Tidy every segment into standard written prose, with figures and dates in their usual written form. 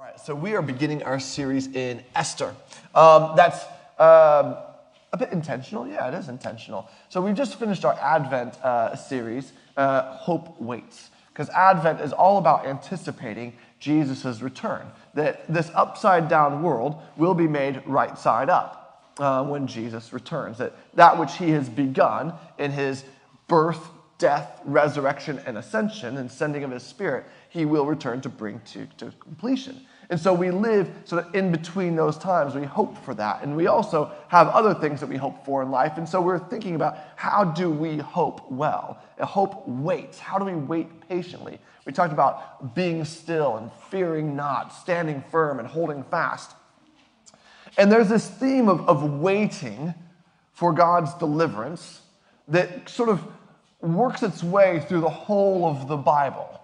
All right, so we are beginning our series in Esther. That's a bit intentional. Yeah, it is intentional. So we've just finished our Advent series, Hope Waits, because Advent is all about anticipating Jesus' return, that this upside-down world will be made right side up when Jesus returns, that which he has begun in his birth, death, resurrection, and ascension, and sending of his Spirit, he will return to bring to completion. And so we live sort of in between those times. We hope for that. And we also have other things that we hope for in life. And so we're thinking about, how do we hope well? Hope waits. How do we wait patiently? We talked about being still and fearing not, standing firm and holding fast. And there's this theme of waiting for God's deliverance that sort of works its way through the whole of the Bible.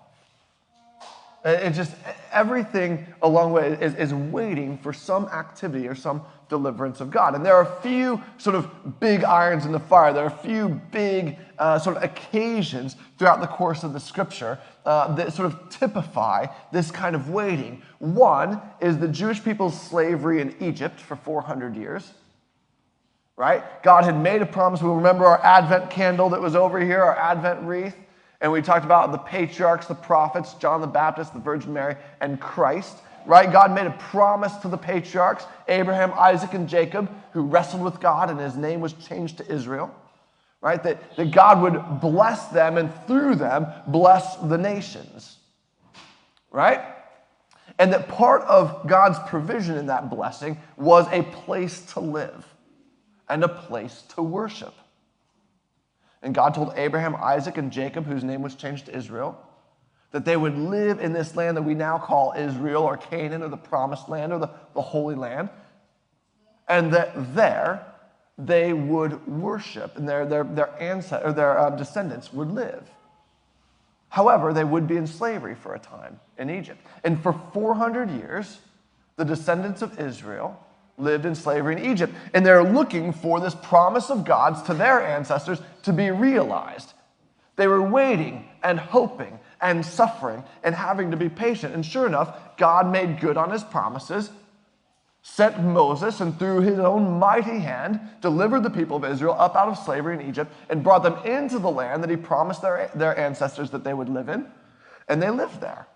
It just, everything along the way is waiting for some activity or some deliverance of God. And there are a few sort of big irons in the fire. There are a few big sort of occasions throughout the course of the scripture that sort of typify this kind of waiting. One is the Jewish people's slavery in Egypt for 400 years. Right? God had made a promise. We'll remember our Advent candle that was over here, our Advent wreath. And we talked about the patriarchs, the prophets, John the Baptist, the Virgin Mary, and Christ. Right? God made a promise to the patriarchs, Abraham, Isaac, and Jacob, who wrestled with God, and his name was changed to Israel. Right? That God would bless them, and through them, bless the nations. Right? And that part of God's provision in that blessing was a place to live and a place to worship. And God told Abraham, Isaac, and Jacob, whose name was changed to Israel, that they would live in this land that we now call Israel or Canaan or the Promised Land or the Holy Land, and that there they would worship and their ancestors or their descendants would live. However, they would be in slavery for a time in Egypt. And for 400 years, the descendants of Israel lived in slavery in Egypt. And they're looking for this promise of God's to their ancestors to be realized. They were waiting and hoping and suffering and having to be patient. And sure enough, God made good on his promises, sent Moses, and through his own mighty hand, delivered the people of Israel up out of slavery in Egypt and brought them into the land that he promised their ancestors that they would live in. And they lived there.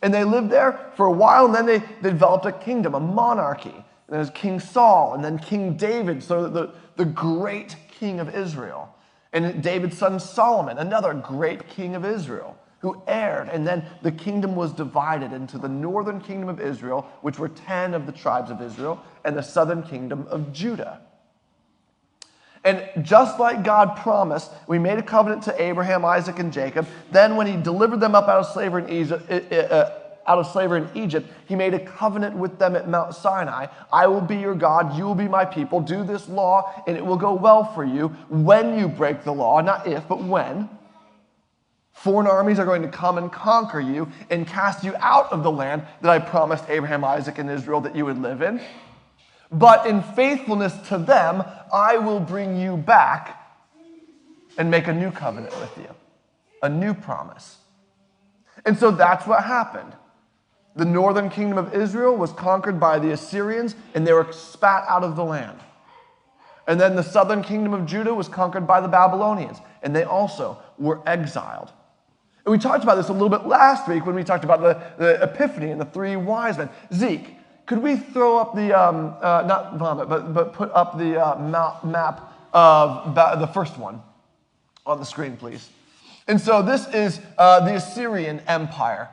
And they lived there for a while, and then they developed a kingdom, a monarchy. And there's King Saul, and then King David, so the great king of Israel. And David's son Solomon, another great king of Israel, who heired. And then the kingdom was divided into the northern kingdom of Israel, which were 10 of the tribes of Israel, and the southern kingdom of Judah. And just like God promised, we made a covenant to Abraham, Isaac, and Jacob. Then when he delivered them up out of slavery in Egypt, he made a covenant with them at Mount Sinai. I will be your God, you will be my people. Do this law, and it will go well for you when you break the law. Not if, but when. Foreign armies are going to come and conquer you and cast you out of the land that I promised Abraham, Isaac, and Israel that you would live in. But in faithfulness to them, I will bring you back and make a new covenant with you, a new promise. And so that's what happened. The northern kingdom of Israel was conquered by the Assyrians, and they were spat out of the land. And then the southern kingdom of Judah was conquered by the Babylonians, and they also were exiled. And we talked about this a little bit last week when we talked about the Epiphany and the three wise men. Zeke, could we throw up the, not vomit, but put up the map of the first one on the screen, please? And so this is the Assyrian Empire.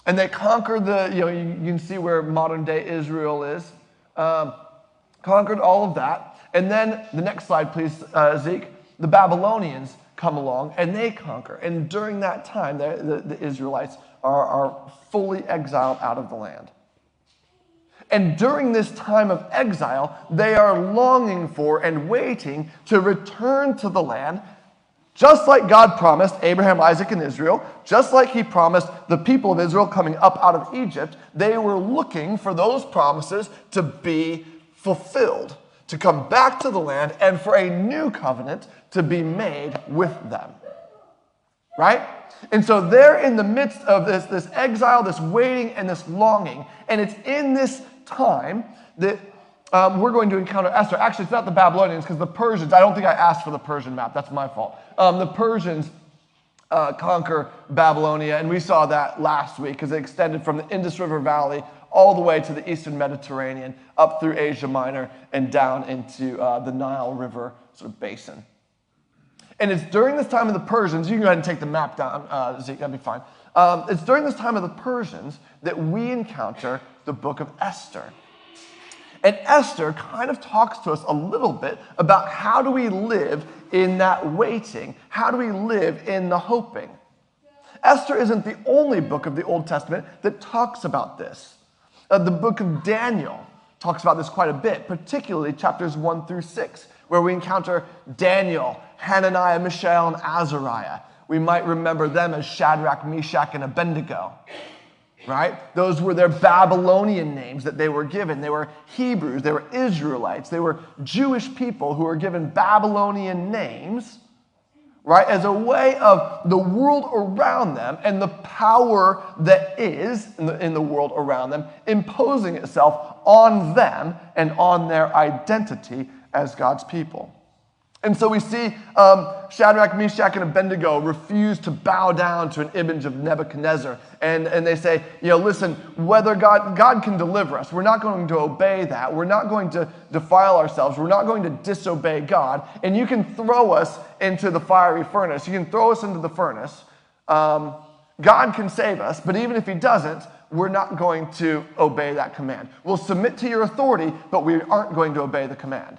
And they conquered you can see where modern day Israel is. Conquered all of that. And then, the next slide, please, Zeke. The Babylonians come along and they conquer. And during that time, the Israelites are fully exiled out of the land. And during this time of exile, they are longing for and waiting to return to the land, just like God promised Abraham, Isaac, and Israel, just like he promised the people of Israel coming up out of Egypt. They were looking for those promises to be fulfilled, to come back to the land, and for a new covenant to be made with them. right? And so they're in the midst of this exile, this waiting, and this longing. And it's in this time that we're going to encounter Esther. Actually, it's not the Babylonians, because the Persians, I don't think I asked for the Persian map. That's my fault. The Persians conquer Babylonia, and we saw that last week, because it extended from the Indus River Valley all the way to the eastern Mediterranean, up through Asia Minor, and down into the Nile River sort of basin. And it's during this time of the Persians, you can go ahead and take the map down, Zeke, that'd be fine. It's during this time of the Persians that we encounter the book of Esther. And Esther kind of talks to us a little bit about how do we live in that waiting? How do we live in the hoping? Esther isn't the only book of the Old Testament that talks about this. The book of Daniel talks about this quite a bit, particularly chapters 1 through 6, where we encounter Daniel, Hananiah, Mishael, and Azariah. We might remember them as Shadrach, Meshach, and Abednego, right? Those were their Babylonian names that they were given. They were Hebrews, they were Israelites, they were Jewish people who were given Babylonian names, right, as a way of the world around them and the power that is in the world around them imposing itself on them and on their identity as God's people. And so we see Shadrach, Meshach, and Abednego refuse to bow down to an image of Nebuchadnezzar. And they say, listen, whether God can deliver us, we're not going to obey that. We're not going to defile ourselves. We're not going to disobey God. And you can throw us into the fiery furnace. You can throw us into the furnace. God can save us, but even if he doesn't, we're not going to obey that command. We'll submit to your authority, but we aren't going to obey the command.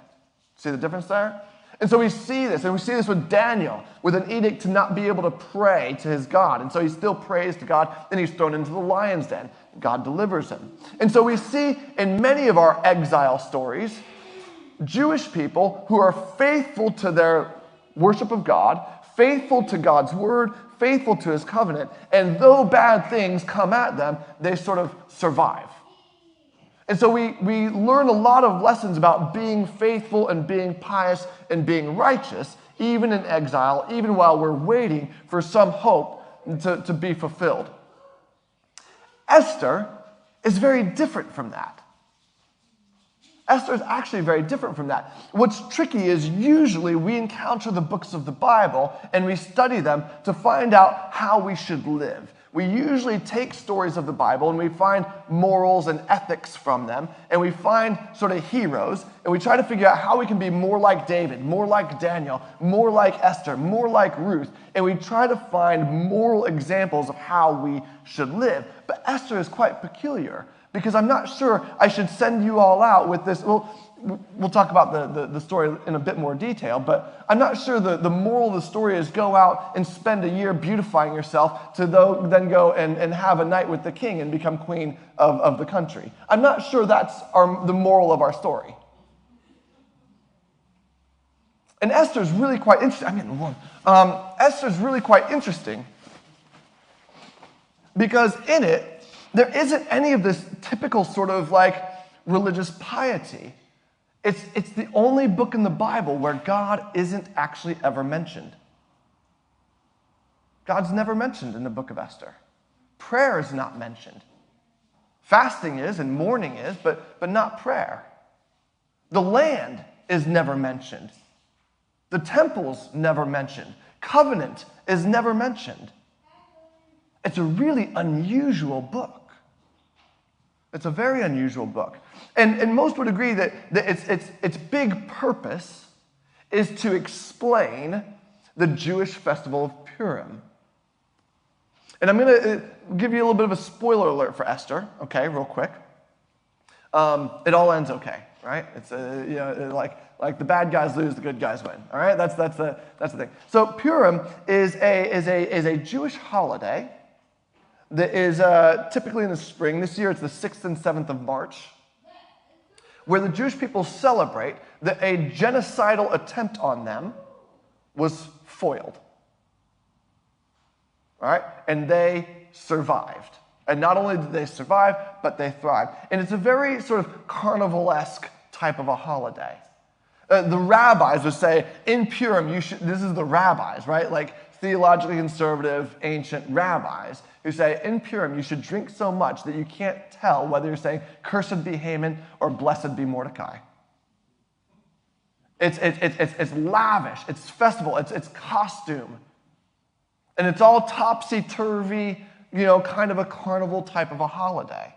See the difference there? And so we see this, and we see this with Daniel, with an edict to not be able to pray to his God. And so he still prays to God, and he's thrown into the lion's den. God delivers him. And so we see in many of our exile stories, Jewish people who are faithful to their worship of God, faithful to God's word, faithful to his covenant, and though bad things come at them, they sort of survive. And so we learn a lot of lessons about being faithful and being pious and being righteous, even in exile, even while we're waiting for some hope to be fulfilled. Esther is very different from that. Esther is actually very different from that. What's tricky is usually we encounter the books of the Bible and we study them to find out how we should live. We usually take stories of the Bible and we find morals and ethics from them, and we find sort of heroes, and we try to figure out how we can be more like David, more like Daniel, more like Esther, more like Ruth, and we try to find moral examples of how we should live. But Esther is quite peculiar, because I'm not sure I should send you all out with this. We'll talk about the story in a bit more detail, but I'm not sure the moral of the story is go out and spend a year beautifying yourself to then go and have a night with the king and become queen of the country. I'm not sure that's the moral of our story. And Esther's really quite interesting. Esther's really quite interesting because in it, there isn't any of this typical sort of like religious piety. It's the only book in the Bible where God isn't actually ever mentioned. God's never mentioned in the book of Esther. Prayer is not mentioned. Fasting is and mourning is, but not prayer. The land is never mentioned. The temple's never mentioned. Covenant is never mentioned. It's a really unusual book. It's a very unusual book. And most would agree that its big purpose is to explain the Jewish festival of Purim. And I'm going to give you a little bit of a spoiler alert for Esther, okay, real quick. It all ends okay, right? It's like the bad guys lose, the good guys win. All right, that's the thing. So Purim is a Jewish holiday that is typically in the spring. This year it's the 6th and 7th of March, where the Jewish people celebrate that a genocidal attempt on them was foiled. All right? And they survived. And not only did they survive, but they thrived. And it's a very sort of carnivalesque type of a holiday. The rabbis would say, in Purim, this is the rabbis, right? Like theologically conservative ancient rabbis who say in Purim you should drink so much that you can't tell whether you're saying cursed be Haman or blessed be Mordecai. It's lavish, it's festival, it's costume. And it's all topsy-turvy, kind of a carnival type of a holiday.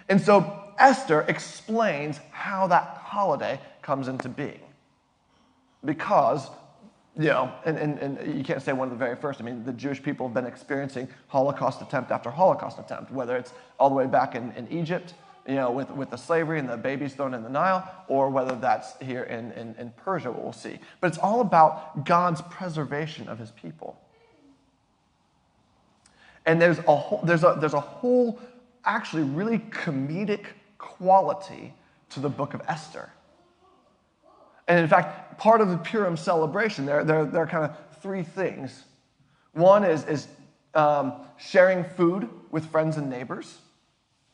And so Esther explains how that holiday comes into being. Because, and you can't say one of the very first. I mean, the Jewish people have been experiencing Holocaust attempt after Holocaust attempt, whether it's all the way back in Egypt, with the slavery and the babies thrown in the Nile, or whether that's here in Persia, what we'll see. But it's all about God's preservation of his people. And there's a whole actually really comedic quality to the book of Esther. And in fact, part of the Purim celebration, there are kind of three things. One is sharing food with friends and neighbors.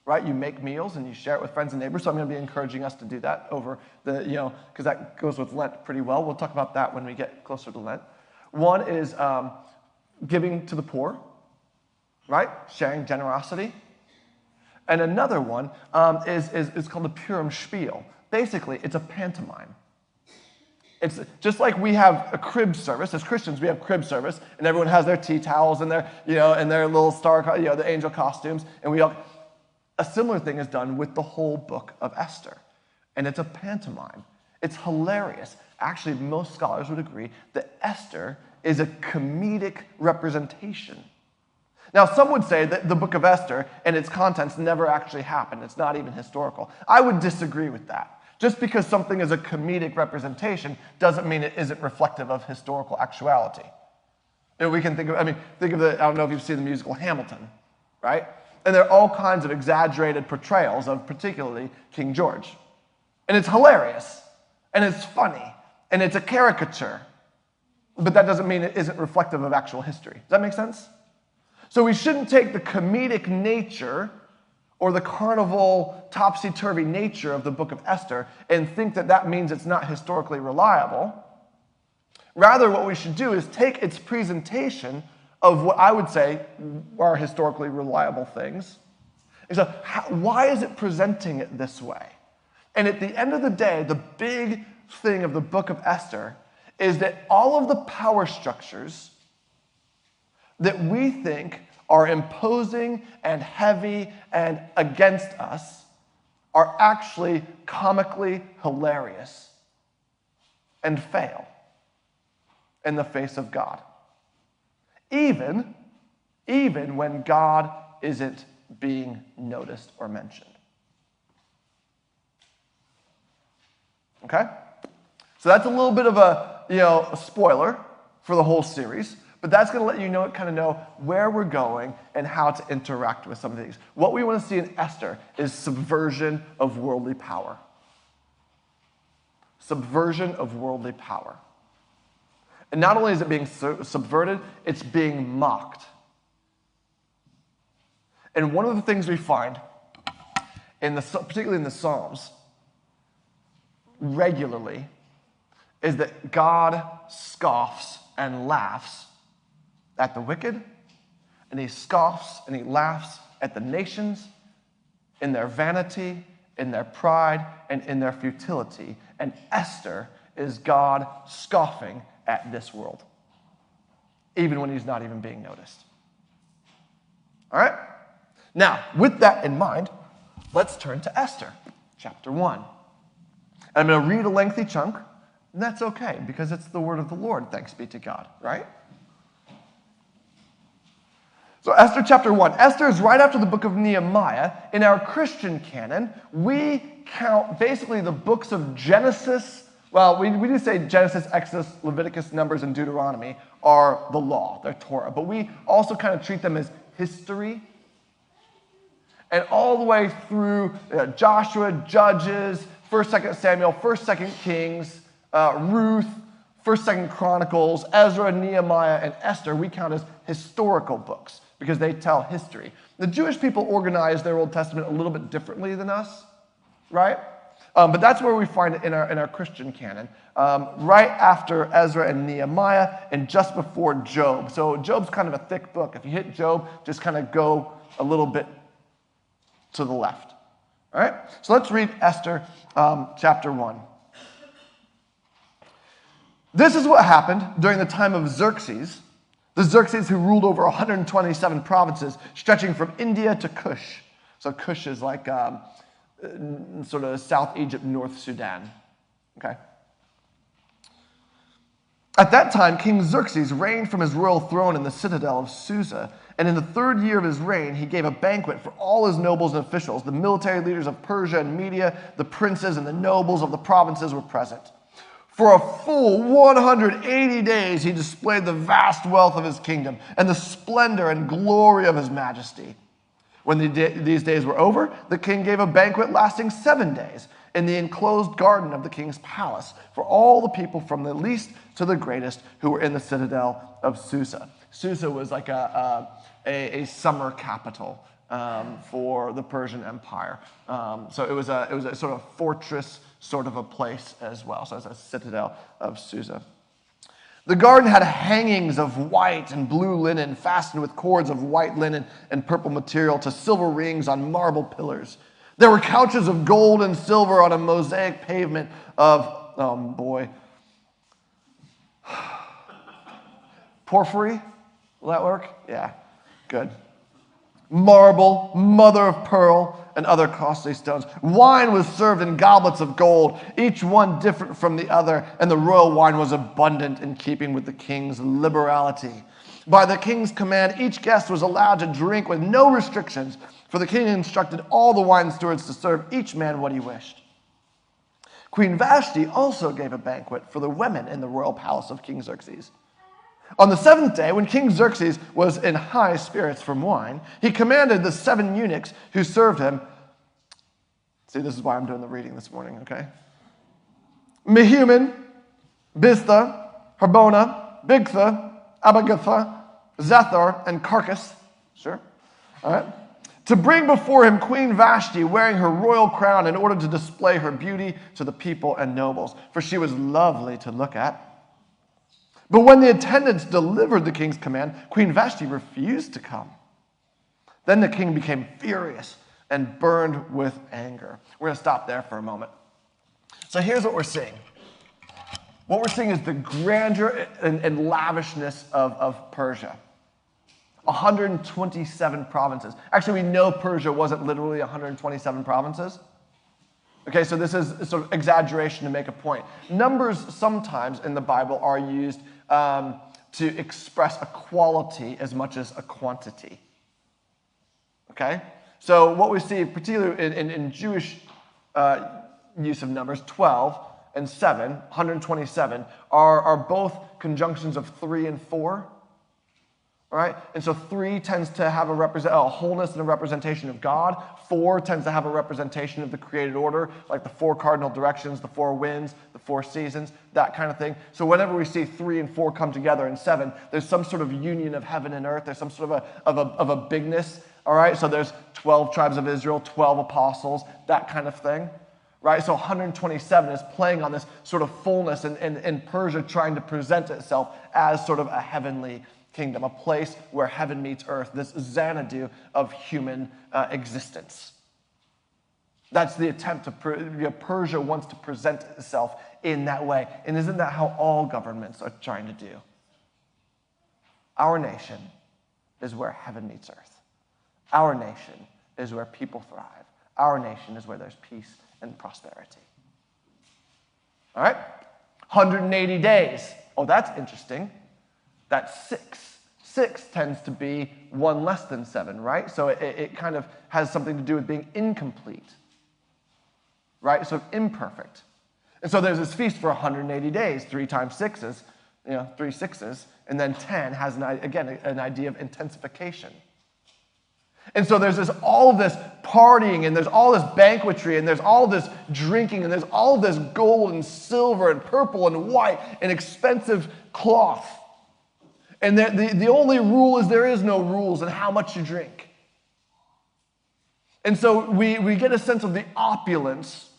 Right? You make meals and you share it with friends and neighbors. So I'm going to be encouraging us to do that over because that goes with Lent pretty well. We'll talk about that when we get closer to Lent. One is giving to the poor, right? Sharing generosity. And another one is called the Purim Spiel. Basically, it's a pantomime. It's just like we have a crib service. As Christians, we have crib service, and everyone has their tea towels and their, and their little star, the angel costumes, and we all. A similar thing is done with the whole book of Esther, and it's a pantomime. It's hilarious. Actually, most scholars would agree that Esther is a comedic representation. Now, some would say that the book of Esther and its contents never actually happened. It's not even historical. I would disagree with that. Just because something is a comedic representation doesn't mean it isn't reflective of historical actuality. We can think of I don't know if you've seen the musical Hamilton, right? And there are all kinds of exaggerated portrayals of particularly King George. And it's hilarious, and it's funny, and it's a caricature. But that doesn't mean it isn't reflective of actual history. Does that make sense? So we shouldn't take the comedic nature or the carnival, topsy-turvy nature of the book of Esther and think that that means it's not historically reliable. Rather, what we should do is take its presentation of what I would say are historically reliable things. And so why is it presenting it this way? And at the end of the day, the big thing of the book of Esther is that all of the power structures that we think are imposing and heavy and against us are actually comically hilarious and fail in the face of God. Even when God isn't being noticed or mentioned. Okay? So that's a little bit of a spoiler for the whole series, but that's going to let you know where we're going and how to interact with some of these. What we want to see in Esther is subversion of worldly power. Subversion of worldly power. And not only is it being subverted, it's being mocked. And one of the things we find, particularly in the Psalms, regularly, is that God scoffs and laughs at the wicked, and he scoffs and he laughs at the nations in their vanity, in their pride, and in their futility. And Esther is God scoffing at this world, even when he's not even being noticed. All right? Now, with that in mind, let's turn to Esther, chapter 1. And I'm going to read a lengthy chunk, and that's okay, because it's the word of the Lord, thanks be to God, right? So Esther chapter 1. Esther is right after the book of Nehemiah. In our Christian canon, we count basically the books of Genesis. Well, we do say Genesis, Exodus, Leviticus, Numbers, and Deuteronomy are the law, they're Torah. But we also kind of treat them as history. And all the way through Joshua, Judges, 1st, 2nd Samuel, 1st, 2nd Kings, Ruth, 1st, 2nd Chronicles, Ezra, Nehemiah, and Esther, we count as historical books because they tell history. The Jewish people organize their Old Testament a little bit differently than us, right? But that's where we find it in our Christian canon, right after Ezra and Nehemiah and just before Job. So Job's kind of a thick book. If you hit Job, just kind of go a little bit to the left. All right? So let's read Esther chapter 1. This is what happened during the time of Xerxes, the Xerxes who ruled over 127 provinces, stretching from India to Kush. So Kush is like sort of South Egypt, North Sudan. Okay. At that time, King Xerxes reigned from his royal throne in the citadel of Susa, and in the 3rd year of his reign, he gave a banquet for all his nobles and officials. The military leaders of Persia and Media, the princes and the nobles of the provinces were present. For a full 180 days, he displayed the vast wealth of his kingdom and the splendor and glory of his majesty. When these days were over, the king gave a banquet lasting 7 days in the enclosed garden of the king's palace for all the people from the least to the greatest who were in the citadel of Susa. Susa was like a summer capital for the Persian Empire. So it was a sort of fortress sort of a place as well. So it's a citadel of Susa. The garden had hangings of white and blue linen fastened with cords of white linen and purple material to silver rings on marble pillars. There were couches of gold and silver on a mosaic pavement of, porphyry? Will that work? Yeah, good. Marble, mother of pearl, and other costly stones. Wine was served in goblets of gold, each one different from the other, and the royal wine was abundant in keeping with the king's liberality. By the king's command, each guest was allowed to drink with no restrictions, for the king instructed all the wine stewards to serve each man what he wished. Queen Vashti also gave a banquet for the women in the royal palace of King Xerxes. On the 7th day, when King Xerxes was in high spirits from wine, he commanded the 7 eunuchs who served him. See, this is why I'm doing the reading this morning, okay? Mehuman, Biztha, Harbona, Bigtha, Abagatha, Zethar, and Carcass. Sure? All right. To bring before him Queen Vashti wearing her royal crown in order to display her beauty to the people and nobles, for she was lovely to look at. But when the attendants delivered the king's command, Queen Vashti refused to come. Then the king became furious and burned with anger. We're going to stop there for a moment. So here's what we're seeing. What we're seeing is the grandeur and lavishness of Persia. 127 provinces. Actually, we know Persia wasn't literally 127 provinces. Okay, so this is sort of exaggeration to make a point. Numbers sometimes in the Bible are used to express a quality as much as a quantity. Okay? So what we see, particularly in Jewish use of numbers, 12 and 7, 127, are both conjunctions of 3 and 4. All right? And so 3 tends to have a wholeness and a representation of God. 4 tends to have a representation of the created order, like the 4 cardinal directions, the 4 winds, the 4 seasons, that kind of thing. So whenever we see 3 and 4 come together in 7, there's some sort of union of heaven and earth. There's some sort of a bigness. All right? So there's 12 tribes of Israel, 12 apostles, that kind of thing. Right? So 127 is playing on this sort of fullness and Persia trying to present itself as sort of a heavenly kingdom, a place where heaven meets earth, this Xanadu of human existence. That's the attempt to, Persia wants to present itself in that way. And isn't that how all governments are trying to do? Our nation is where heaven meets earth. Our nation is where people thrive. Our nation is where there's peace and prosperity. All right? 180 days. Oh, that's interesting. That's 6. 6 tends to be 1 less than 7, right? So it kind of has something to do with being incomplete, right? So imperfect. And so there's this feast for 180 days. 3 times 6 is, 3 sixes. And then 10 has, an idea of intensification. And so there's all of this partying, and there's all this banquetry, and there's all this drinking, and there's all this gold and silver and purple and white and expensive cloth. And the only rule is there is no rules in how much you drink. And so we get a sense of the opulence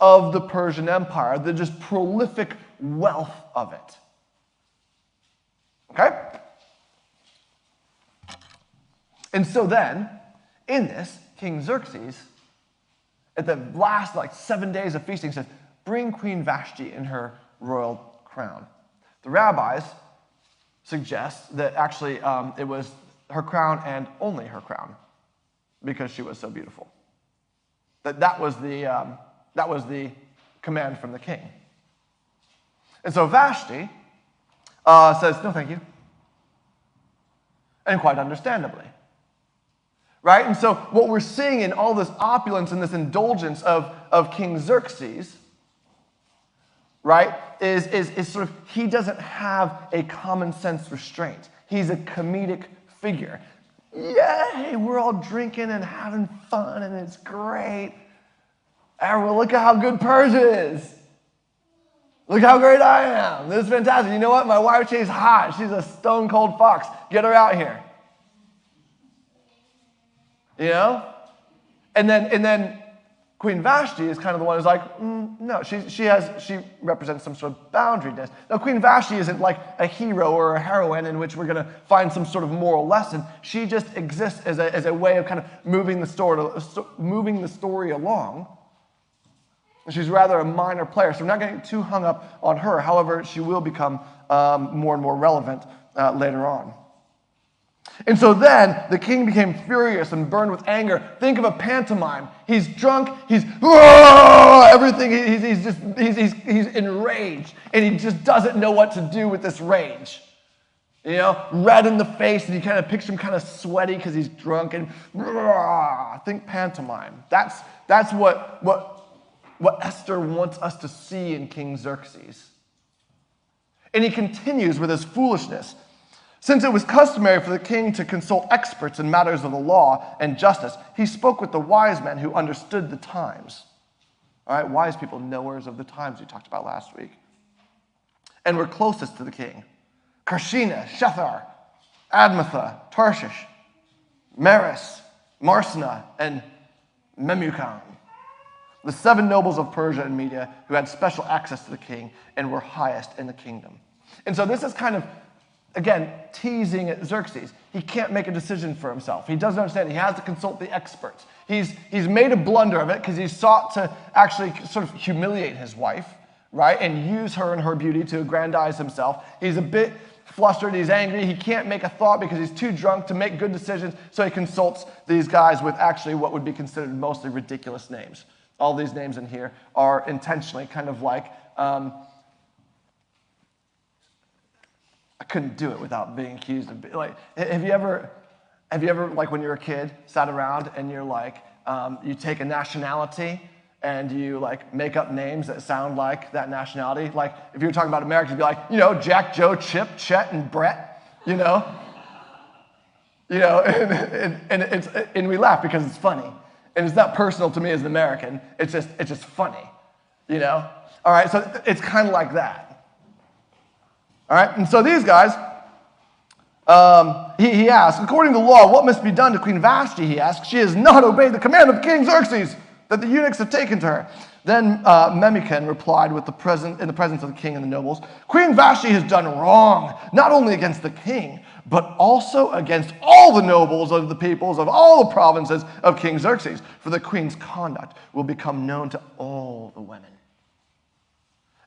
of the Persian Empire, the just prolific wealth of it. Okay? And so then, in this, King Xerxes, at the last 7 days of feasting, says, bring Queen Vashti in her royal crown. The rabbis suggest that actually it was her crown and only her crown, because she was so beautiful. That was the command from the king. And so Vashti says, no, thank you. And quite understandably. Right? And so what we're seeing in all this opulence and this indulgence of King Xerxes, right, is sort of, he doesn't have a common sense restraint. He's a comedic figure. Yay, we're all drinking and having fun and it's great. Everyone, look at how good Persia is. Look how great I am. This is fantastic. You know what? My wife, she's hot. She's a stone cold fox. Get her out here. You know? And then Queen Vashti is kind of the one who's like, no, she represents some sort of boundariness. Now, Queen Vashti isn't like a hero or a heroine in which we're going to find some sort of moral lesson. She just exists as a way of kind of moving the story along. She's rather a minor player, so we're not getting too hung up on her. However, she will become more and more relevant later on. And so then the king became furious and burned with anger. Think of a pantomime. He's drunk. He's everything. He's enraged, and he just doesn't know what to do with this rage. You know, red in the face, and you kind of picture him kind of sweaty because he's drunk. And think pantomime. That's what Esther wants us to see in King Xerxes. And he continues with his foolishness. Since it was customary for the king to consult experts in matters of the law and justice, he spoke with the wise men who understood the times. All right, wise people, knowers of the times we talked about last week. And were closest to the king. Karshina, Shethar, Admatha, Tarshish, Maris, Marsena, and Memucan. The 7 nobles of Persia and Media who had special access to the king and were highest in the kingdom. And so this is kind of, again, teasing at Xerxes. He can't make a decision for himself. He doesn't understand. He has to consult the experts. He's made a blunder of it because he sought to actually sort of humiliate his wife, right, and use her and her beauty to aggrandize himself. He's a bit flustered. He's angry. He can't make a thought because he's too drunk to make good decisions, so he consults these guys with actually what would be considered mostly ridiculous names. All these names in here are intentionally kind of like, I couldn't do it without being accused of, have you ever, like when you're a kid, sat around and you're like, you take a nationality and you like make up names that sound like that nationality? Like if you were talking about Americans, you'd be like, you know, Jack, Joe, Chip, Chet, and Brett, you know? And we laugh because it's funny. And it's not personal to me as an American. It's just funny, you know? All right, so it's kind of like that. All right, and so these guys, he asked, according to law, what must be done to Queen Vashti, he asked. She has not obeyed the command of King Xerxes that the eunuchs have taken to her. Then Memucan replied in the presence of the king and the nobles, Queen Vashti has done wrong, not only against the king, but also against all the nobles of the peoples of all the provinces of King Xerxes, for the queen's conduct will become known to all the women.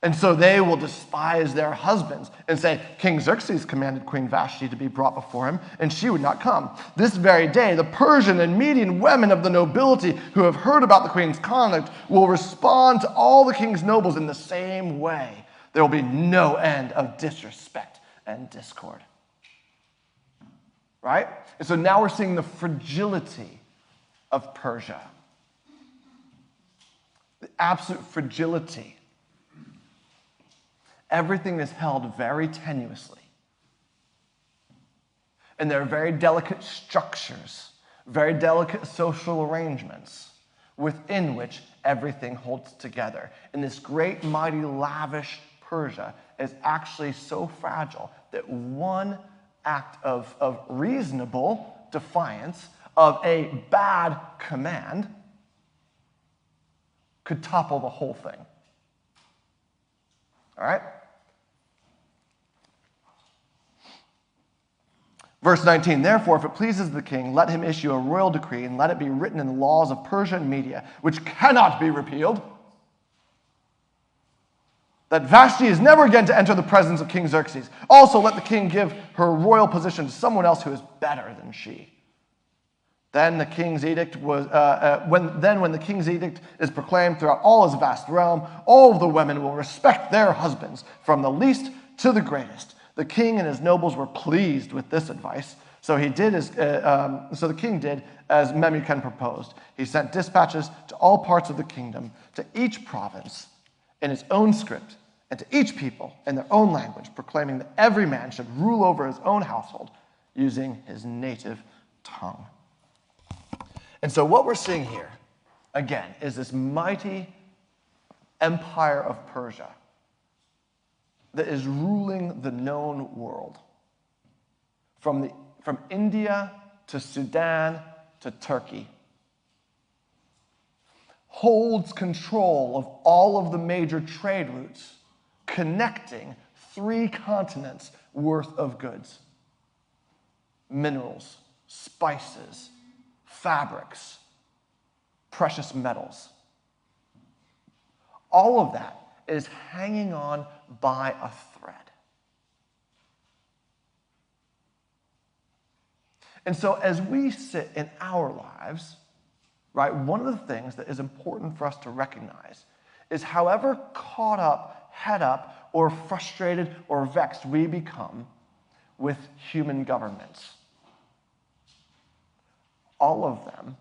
And so they will despise their husbands and say, King Xerxes commanded Queen Vashti to be brought before him, and she would not come. This very day, the Persian and Median women of the nobility who have heard about the queen's conduct will respond to all the king's nobles in the same way. There will be no end of disrespect and discord. Right? And so now we're seeing the fragility of Persia. The absolute fragility. Everything is held very tenuously. And there are very delicate structures, very delicate social arrangements within which everything holds together. And this great, mighty, lavish Persia is actually so fragile that one act of reasonable defiance of a bad command could topple the whole thing. All right? Verse 19, therefore, if it pleases the king, let him issue a royal decree, and let it be written in the laws of Persia and Media, which cannot be repealed, that Vashti is never again to enter the presence of King Xerxes. Also, let the king give her royal position to someone else who is better than she. Then the king's edict was when the king's edict is proclaimed throughout all his vast realm, all of the women will respect their husbands, from the least to the greatest. The king and his nobles were pleased with this advice, so the king did as Memucan proposed. He sent dispatches to all parts of the kingdom, to each province in its own script, and to each people in their own language, proclaiming that every man should rule over his own household using his native tongue. And so what we're seeing here, again, is this mighty empire of Persia that is ruling the known world. From India to Sudan to Turkey. Holds control of all of the major trade routes connecting 3 continents worth of goods. Minerals, spices, fabrics, precious metals. All of that is hanging on by a thread. And so as we sit in our lives, right, one of the things that is important for us to recognize is however caught up, head up, or frustrated or vexed we become with human governments, all of them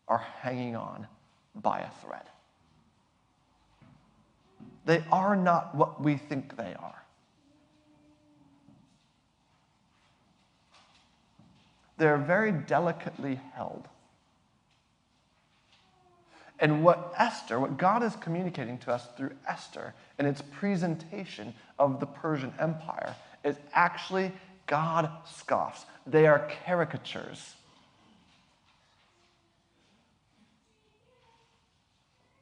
are hanging on by a thread. They are not what we think they are. They're very delicately held. And what God is communicating to us through Esther and its presentation of the Persian Empire is actually God scoffs. They are caricatures.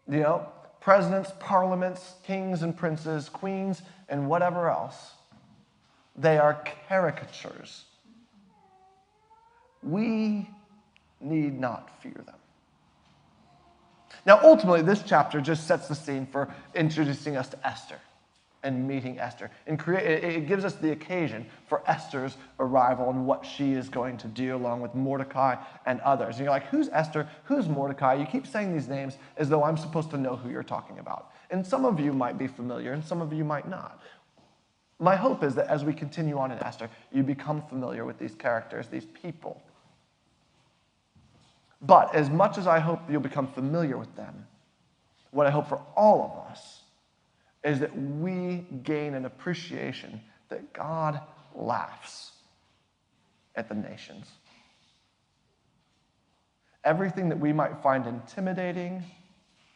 You know, presidents, parliaments, kings and princes, queens, and whatever else. They are caricatures. We need not fear them. Now, ultimately, this chapter just sets the scene for introducing us to Esther and meeting Esther. And it gives us the occasion for Esther's arrival and what she is going to do along with Mordecai and others. And you're like, who's Esther? Who's Mordecai? You keep saying these names as though I'm supposed to know who you're talking about. And some of you might be familiar and some of you might not. My hope is that as we continue on in Esther, you become familiar with these characters, these people. But as much as I hope you'll become familiar with them, what I hope for all of us is that we gain an appreciation that God laughs at the nations. Everything that we might find intimidating,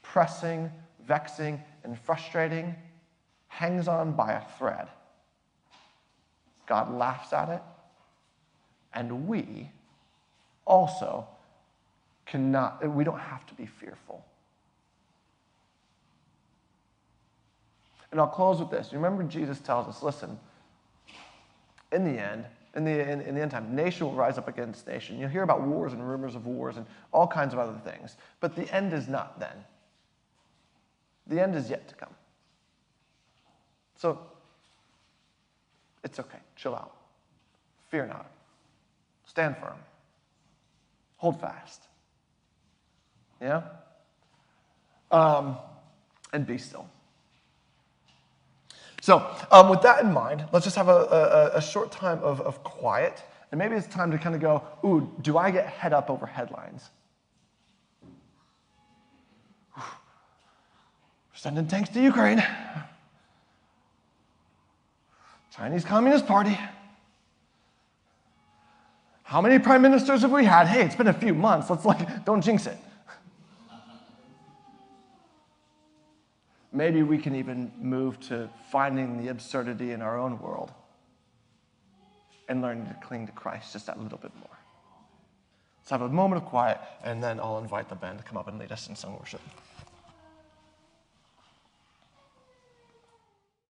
pressing, vexing, and frustrating hangs on by a thread. God laughs at it, and we also we don't have to be fearful. And I'll close with this. Remember, Jesus tells us, listen, in the end time, nation will rise up against nation. You'll hear about wars and rumors of wars and all kinds of other things. But the end is not then. The end is yet to come. So, it's okay. Chill out. Fear not. Stand firm. Hold fast. Yeah? And be still. So, with that in mind, let's just have a short time of quiet. And maybe it's time to kind of go, ooh, do I get head up over headlines? We're sending tanks to Ukraine. Chinese Communist Party. How many prime ministers have we had? Hey, it's been a few months. Don't jinx it. Maybe we can even move to finding the absurdity in our own world and learning to cling to Christ just that little bit more. Let's have a moment of quiet, and then I'll invite the band to come up and lead us in song worship.